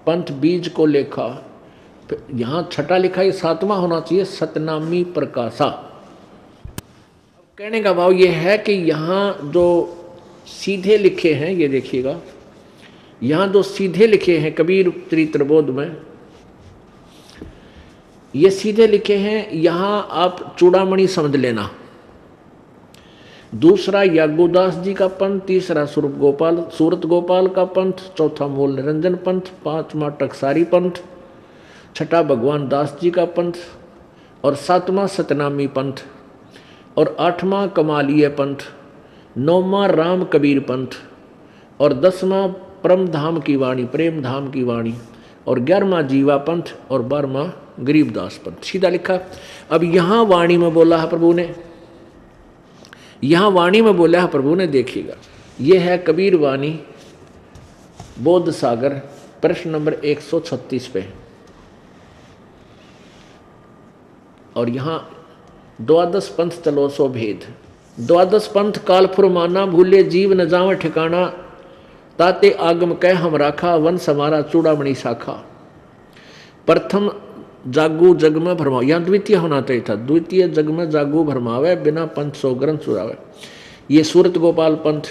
पंथ बीज को लेखा, यहाँ छठा लिखा, ये सातवां होना चाहिए, सतनामी प्रकाशा। कहने का भाव ये है कि यहाँ जो सीधे लिखे हैं, ये देखिएगा, यहाँ जो सीधे लिखे हैं कबीर त्रित्रबोध में, ये सीधे लिखे हैं। यहाँ आप चूड़ामणि समझ लेना। दूसरा यागुदास जी का पंथ, तीसरा सूरत गोपाल का पंथ, चौथा मूल निरंजन पंथ, पांचवा टकसारी पंथ, छठा भगवान दास जी का पंथ, और सातवां सतनामी पंथ, और आठवां कमालीय पंथ, नौवां राम कबीर पंथ, और 10वां परम धाम की वाणी, प्रेम धाम की वाणी, और 11वां जीवा पंथ, और 12वां गरीबदास पंथ। सीधा लिखा। अब यहाँ वाणी में बोला है प्रभु ने, यहाँ वाणी में बोला है प्रभु ने, देखिएगा, ये है कबीर वाणी, बोध सागर, प्रश्न नंबर 136 पे। और यहाँ द्वादश पंथ चलो सो भेद। द्वादश पंथ काल फुरमाना, भूले जीव न जावे ठिकाना, ताते आगम कह हम राखा, वन समारा चूड़ामणि शाखा। प्रथम जागू जग में भरमावे, यहाँ द्वितीय होना चाहिए था, द्वितीय जग में जागू भरमावे, बिना पंथ सो ग्रंथ चुरावे। ये सूरत गोपाल पंथ,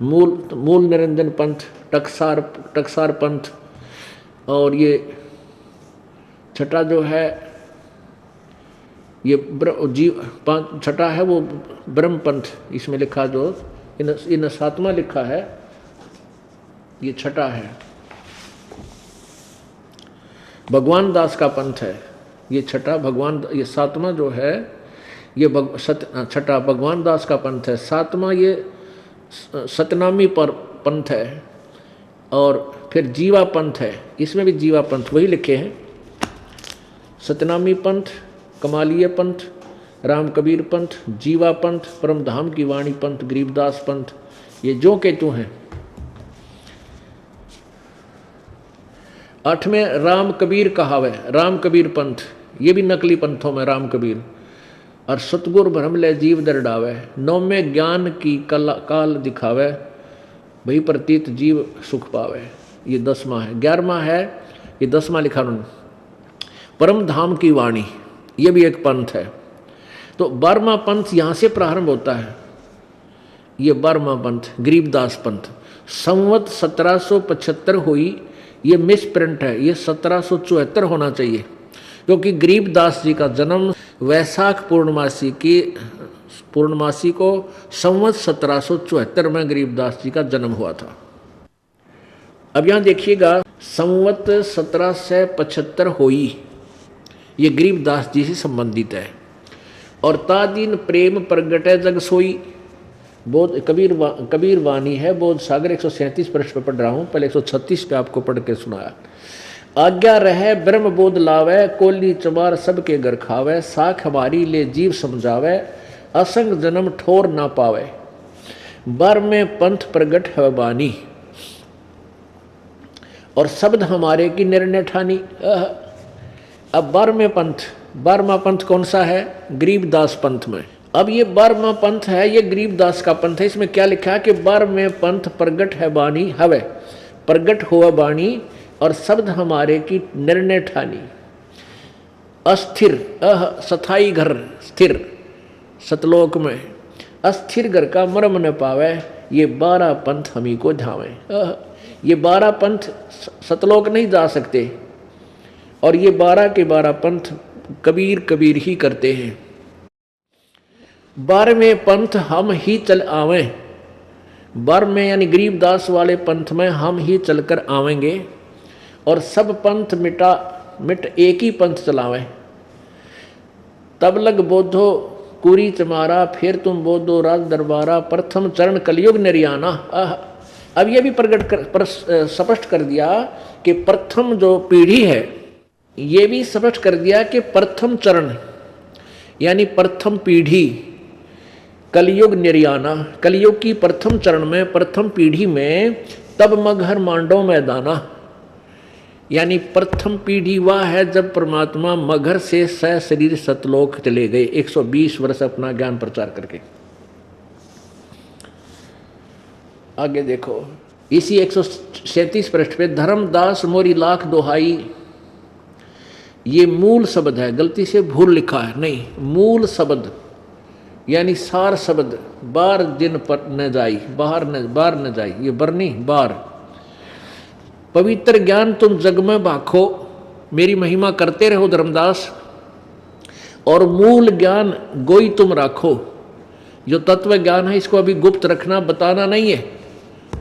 मूल निरंजन पंथ, टकसार पंथ, और ये छठा जो है, ये छठा है वो ब्रह्म पंथ। इसमें लिखा जो इन सातवां लिखा है, ये छठा है, भगवान दास का पंथ है। ये छठा भगवान, ये सातवां जो है, ये छठा भगवान दास का पंथ है। सातवां ये सतनामी पर पंथ है। और फिर जीवा पंथ है, इसमें भी जीवा पंथ वही लिखे हैं, सतनामी पंथ, कमालीय पंथ, राम कबीर पंथ, जीवा पंथ, परम धाम की वाणी पंथ, गरीबदास पंथ, ये जो के तू हैं। 8वें राम कबीर कहावे, राम कबीर पंथ, ये भी नकली पंथों में राम कबीर। और सतगुर भ्रम ले जीव दरडावे, 9वें ज्ञान की काल दिखावे, भई प्रतीत जीव सुख पावे, ये 10वां है। 11वां है, ये 10वां लिखा उन्होंने, परम धाम की वाणी, ये भी एक पंथ है। तो 12वां पंथ यहाँ से प्रारंभ होता है, ये 12वां पंथ गरीबदास पंथ। संवत 1775 हुई, ये मिस प्रिंट है, ये 1774 होना चाहिए, क्योंकि गरीबदास जी का जन्म वैशाख पूर्णमासी को संवत 1774 में गरीबदास जी का जन्म हुआ था। अब यहाँ देखिएगा, संवत 1775 हुई, ये गरीबदास जी से संबंधित है। और तादीन प्रेम प्रगटे जग सोई, बोध कबीर वाणी है, बोध सागर 137 पृष्ठ पर पढ़ रहा हूँ, पहले 136 पे आपको पढ़ के सुनाया। आज्ञा रहे ब्रह्म बोध लावे, कोली चमार सबके घर खावे, साख हमारी ले जीव समझावे, असंग जन्म ठोर ना पावे, बर में पंथ प्रगट है बानी। और शब्द हमारे की निर्णय ठानी। अब 12वां पंथ कौन सा है? गरीबदास पंथ में। अब ये 12वां पंथ है, ये गरीबदास का पंथ है। इसमें क्या लिखा है कि 12वें पंथ प्रगट है बानी हवे, प्रगट हुआ बाणी और शब्द हमारे की निर्णय ठानी। अस्थिर सथाई घर स्थिर सतलोक में, अस्थिर घर का मर्म न पावे, ये 12 पंथ हमी को धावे। ये 12 पंथ सतलोक नहीं जा सकते और ये 12 के 12 पंथ कबीर कबीर ही करते हैं। 12वें पंथ हम ही चल आवें, 12वें यानी गरीबदास वाले पंथ में हम ही चलकर आवेंगे और सब पंथ मिट एक ही पंथ चलावें। तब लग बोधो कुरी तुम्हारा, फिर तुम बोधो राज दरबारा, प्रथम चरण कलयुग निर्याना। अब ये भी स्पष्ट कर दिया कि प्रथम जो पीढ़ी है, ये भी स्पष्ट कर दिया कि प्रथम चरण यानी प्रथम पीढ़ी कलयुग निर्याना, कलयुग की प्रथम चरण में प्रथम पीढ़ी में तब मगहर मांडो मैदाना, यानी प्रथम पीढ़ी वह है जब परमात्मा मगहर से शरीर सतलोक चले गए 120 वर्ष अपना ज्ञान प्रचार करके। आगे देखो इसी 137 पृष्ठ पे, धर्मदास मोरी लाख दोहाई, ये मूल शब्द है, गलती से भूल लिखा है, नहीं मूल शब्द यानी सार शब्द। बार दिन पर न जाई, बाहर न जाई, ये बरनी बार। पवित्र ज्ञान तुम जग में बाखो, मेरी महिमा करते रहो धर्मदास, और मूल ज्ञान गोई तुम राखो। जो तत्व ज्ञान है इसको अभी गुप्त रखना, बताना नहीं है,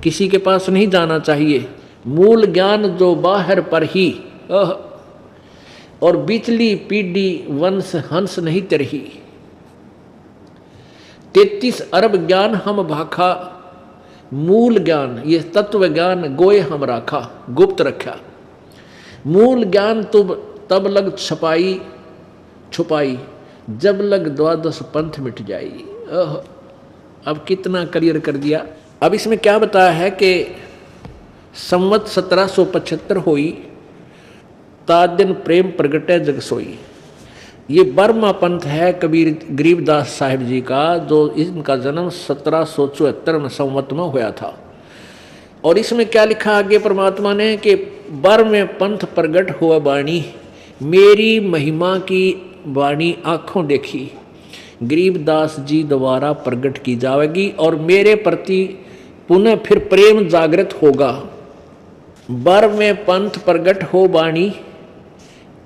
किसी के पास नहीं जाना चाहिए। मूल ज्ञान जो बाहर पर ही, और बिचली पीढ़ी वंश हंस नहीं तरही। 33 अरब ज्ञान हम भाखा, मूल ज्ञान ये तत्व ज्ञान गोए हम राखा, गुप्त रखा। मूल ज्ञान तब लग छुपाई, जब लग 12 पंथ मिट जाई। अब कितना क्लियर कर दिया। अब इसमें क्या बताया है कि संवत 1775 होई, तात दिन प्रेम प्रगटे जग सोई। ये 12वां पंथ है कबीर गरीबदास साहिब जी का, जो इनका जन्म 1774 में संवत में हुआ था। और इसमें क्या लिखा आगे परमात्मा ने कि 12वें पंथ प्रगट हुआ बाणी, मेरी महिमा की वाणी आँखों देखी, गरीबदास जी द्वारा प्रगट की जाएगी और मेरे प्रति पुनः फिर प्रेम जागृत होगा। 12वें पंथ प्रगट हो बाणी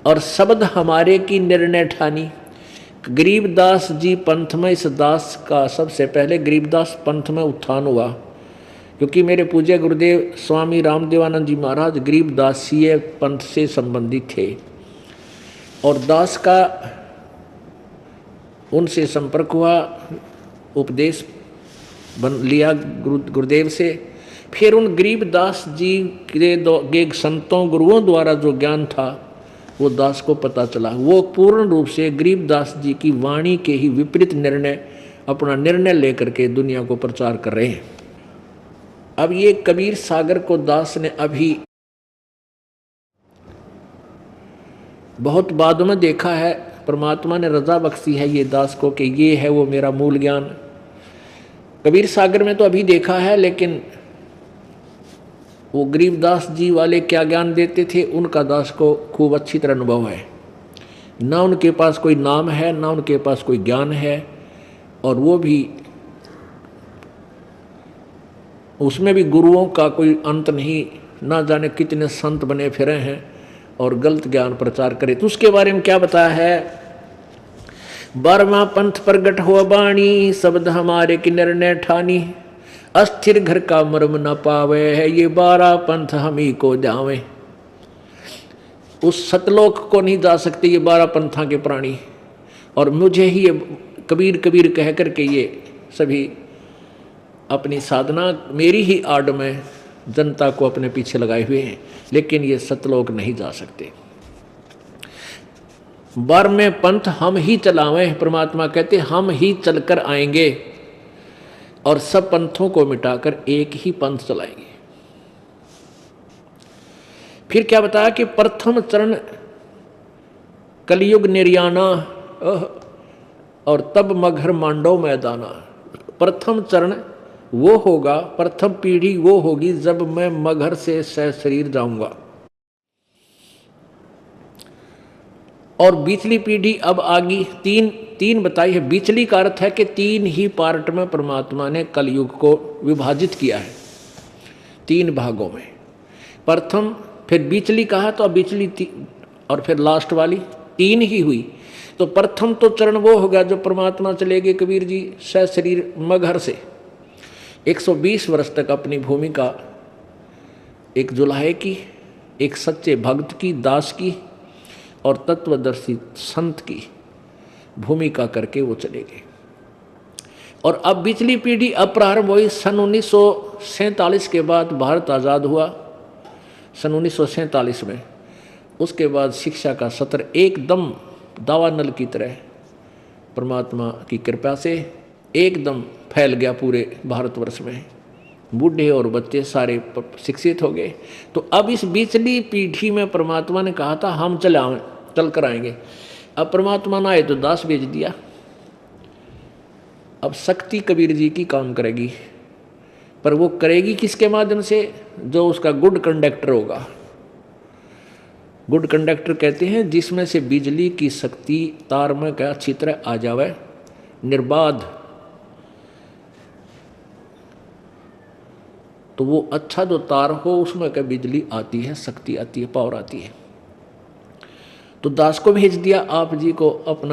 और शब्द हमारे की निर्णय ठानी। गरीबदास जी पंथ में, इस दास का सबसे पहले गरीबदास पंथ में उत्थान हुआ, क्योंकि मेरे पूज्य गुरुदेव स्वामी रामदेवानंद जी महाराज गरीबदासीय पंथ से संबंधित थे और दास का उनसे संपर्क हुआ, उपदेश लिया गुरुदेव से। फिर उन गरीबदास जी के संतों गुरुओं द्वारा जो ज्ञान था वो दास को पता चला। वो पूर्ण रूप से गरीबदास जी की वाणी के ही विपरीत अपना निर्णय लेकर के दुनिया को प्रचार कर रहे हैं। अब ये कबीर सागर को दास ने अभी बहुत बाद में देखा है, परमात्मा ने रजा बख्शी है ये दास को कि ये है वो मेरा मूल ज्ञान। कबीर सागर में तो अभी देखा है, लेकिन वो गरीबदास जी वाले क्या ज्ञान देते थे उनका दास को खूब अच्छी तरह अनुभव है। ना उनके पास कोई नाम है, ना उनके पास कोई ज्ञान है, और वो भी उसमें भी गुरुओं का कोई अंत नहीं, ना जाने कितने संत बने फिरे हैं और गलत ज्ञान प्रचार करे। तो उसके बारे में क्या बताया है, 12वां पंथ प्रगट हुआ बाणी, शब्द हमारे की निर्णय ठानी, अस्थिर घर का मर्म न पावे है, ये 12 पंथ हम ही को जावे। उस सतलोक को नहीं जा सकते ये 12 पंथा के प्राणी, और मुझे ही ये कबीर कबीर कह करके ये सभी अपनी साधना मेरी ही आड़ में जनता को अपने पीछे लगाए हुए हैं, लेकिन ये सतलोक नहीं जा सकते। 12वें पंथ हम ही चलावें, परमात्मा कहते हम ही चलकर आएंगे और सब पंथों को मिटाकर एक ही पंथ चलाएंगे। फिर क्या बताया कि प्रथम चरण कलयुग निर्याना और तब मगर मांडव मैदाना। प्रथम चरण वो होगा, प्रथम पीढ़ी वो होगी जब मैं मगर से शरीर जाऊंगा। और बीचली पीढ़ी अब आगी। तीन बताई है। बीचली का अर्थ है कि 3 ही पार्ट में परमात्मा ने कलयुग को विभाजित किया है, 3 भागों में। प्रथम, फिर बीचली कहा तो अब बीचली और फिर लास्ट वाली 3 ही हुई। तो प्रथम तो चरण वो होगा जो परमात्मा चलेगे कबीर जी शरीर मगहर से 120 वर्ष तक अपनी भूमिका एक जुलाहे की, एक सच्चे भक्त की, दास की और तत्वदर्शी संत की भूमिका करके वो चलेंगे। और अब बीचली पीढ़ी अब प्रारंभ हुई सन 1947 के बाद। भारत आज़ाद हुआ सन 1947 में। उसके बाद शिक्षा का सत्र एकदम दावानल की तरह परमात्मा की कृपा से एकदम फैल गया पूरे भारतवर्ष में। बूढ़े और बच्चे सारे शिक्षित हो गए। तो अब इस बीचली पीढ़ी में परमात्मा ने कहा था हम चल कर आएंगे। अब परमात्मा ना आए तो दास भेज दिया। अब शक्ति कबीर जी की काम करेगी, पर वो करेगी किसके माध्यम से? जो उसका गुड कंडक्टर होगा। गुड कंडक्टर कहते हैं जिसमें से बिजली की शक्ति तार में क्या अच्छी तरह आ जावे निर्बाध। तो वो अच्छा जो तार हो उसमें क्या बिजली आती है, शक्ति आती है, पावर आती है। तो दास को भेज दिया आप जी को अपना